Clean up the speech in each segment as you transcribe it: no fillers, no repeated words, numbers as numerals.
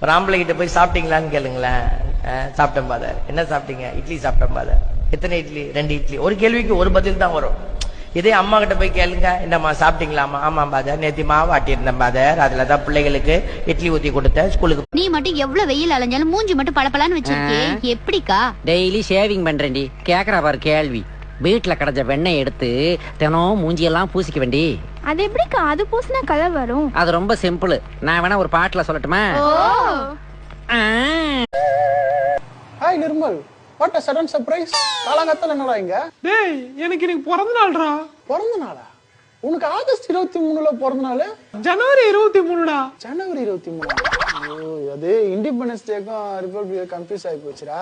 ஒரு ஆம்பளை கிட்ட போய் சாப்பிட்டீங்களான்னு கேளுங்களேன். சாப்பிட்டேன் பாதர். என்ன சாப்பிட்டீங்க? இட்லி சாப்பிட்டேன் பாதர். எத்தனை இட்லி? 2 இட்லி. ஒரு கேள்விக்கு ஒரு பதில் தான் வரும். இதே அம்மா கிட்ட போய் கேளுங்க, என்னம்மா சாப்பிட்டீங்களாமா? ஆமா பாதர், நேத்தி மாவு ஆட்டியிருந்தேன் பாதர், அதுலதான் பிள்ளைகளுக்கு இட்லி ஊத்தி கொடுத்தேன் ஸ்கூலுக்கு. நீ மட்டும் எவ்வளவு வெயில் அலைஞ்சாலும் மூஞ்சி மட்டும் பளபளன்னு வச்சிருக்கே, எப்படிக்கா? டெய்லி ஷேவிங் பண்றேன்டி. கேக்குறா பாரு கேள்வி. வீட்டுல கிடைச்ச வெண்ணெய் எடுத்து தினம் மூஞ்சியெல்லாம் பூசிக்க வேண்டி. அது எப்படிக்கா? அது பூசினா கலர் வரும். அது ரொம்ப சிம்பிள். நான் வேணா ஒரு பாட்டுல சொல்லட்டுமா? Hi Nirmal, what a sudden surprise. காலங்கத்துல என்னடா இங்க? டேய், எனக்கு இன்னைக்கு பிறந்த நாள்டா. பிறந்த நாளா? உனக்கு ஆகஸ்ட் 23ல பிறந்த நாள்? ஜனவரி 23டா. ஜனவரி 23. ஓ, அது இண்டிபெண்டன்ஸ் டேக்கும் ரிபப்ளிக் கன்ஃபியூஸ் ஆகி போச்சுடா.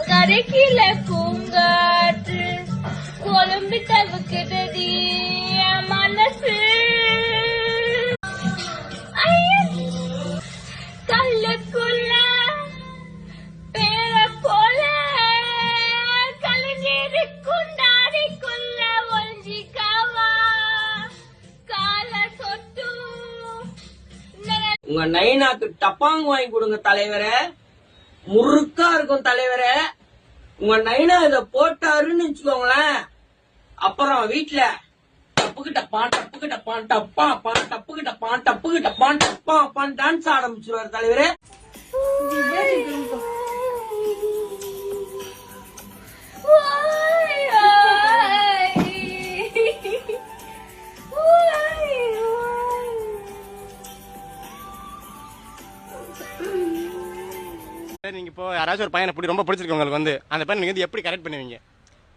கரைக்கில பூங்காற்று கொழும்பி தவுக்குதடி மனசு கல்லுக்குள்ள பேர போல கலைஞரு குண்டாடிக்குள்ள ஒஞ்சிக்காவா கால சொட்டு. உங்க நைனாக்கு டப்பாங் வாங்கி கொடுங்க தலைவரே, முறுக்கா இருக்கும் தலைவரே. உங்க நைனா இத போட்டாருன்னு வச்சுக்கோங்களேன், அப்புறம் வீட்டுல டப்புக்கிட்ட பான் டப்புக்கிட்ட பான் டப்பா பான் டப்புக்கிட்ட பான் டப்புக்கிட்ட பான் டப்பா பான் டான்ஸ் ஆரம்பிச்சிருவாரு தலைவரே. நீங்க இப்போ யாராச்சும் ஒரு பையனை ரொம்ப பிடிச்சிருக்கு உங்களுக்கு வந்து, அந்த பையன் நீங்க வந்து எப்படி கரெக்ட் பண்ணுவீங்க?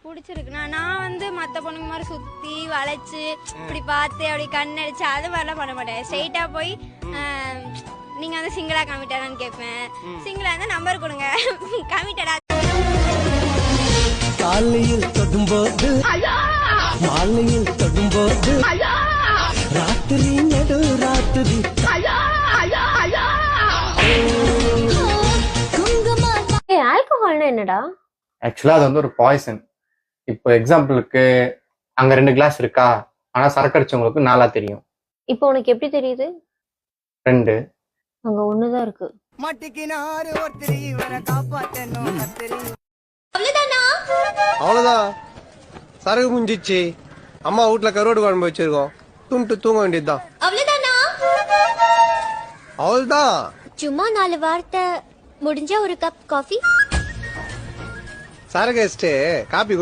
பிடிச்சிருக்குண்ணா, நான் வந்து மத்த பொண்ணுங்க மாதிரி சுத்தி வளைச்சு இப்படி பார்த்து அப்படி கண்ணடிச்சு அது மாதிரிலாம் பண்ண மாட்டேன். ஸ்ட்ரெயிட்டா போய் நீங்க வந்து சிங்கிளா கமிட்டடான்னு கேட்பேன். சிங்கிளா இருந்தா நம்பர் கொடுங்க, கமிட்டடா. காலையில் தொடும்போது மாலையில் தொடும்போது ராத்திரி நடு ராத்திரி ஆல்கஹால்னா என்னடா? ஆக்சுவலா அது வந்து ஒரு பாய்சன். இப்போ எக்ஸாம்பிளுக்கு அங்க 2 கிளாஸ் இருக்கா, ஆனா சரக்கு அடிச்சவங்களுக்கு 4 தெரியும். இப்போ உனக்கு எப்படி தெரியுது? 2 அங்க 1 தான் இருக்கு. அவ்வளவுதான், சரகு முடிஞ்சிச்சு. அம்மா வீட்டுல கருவாடு குழம்பு வச்சிருக்கோம், துண்டு தூங்க வேண்டியதுதான். அவ்வளவுதான். சும்மா 4 வார்த்தை முடிஞ்சா ஒரு கப் காஃபி. சரகு காப்பி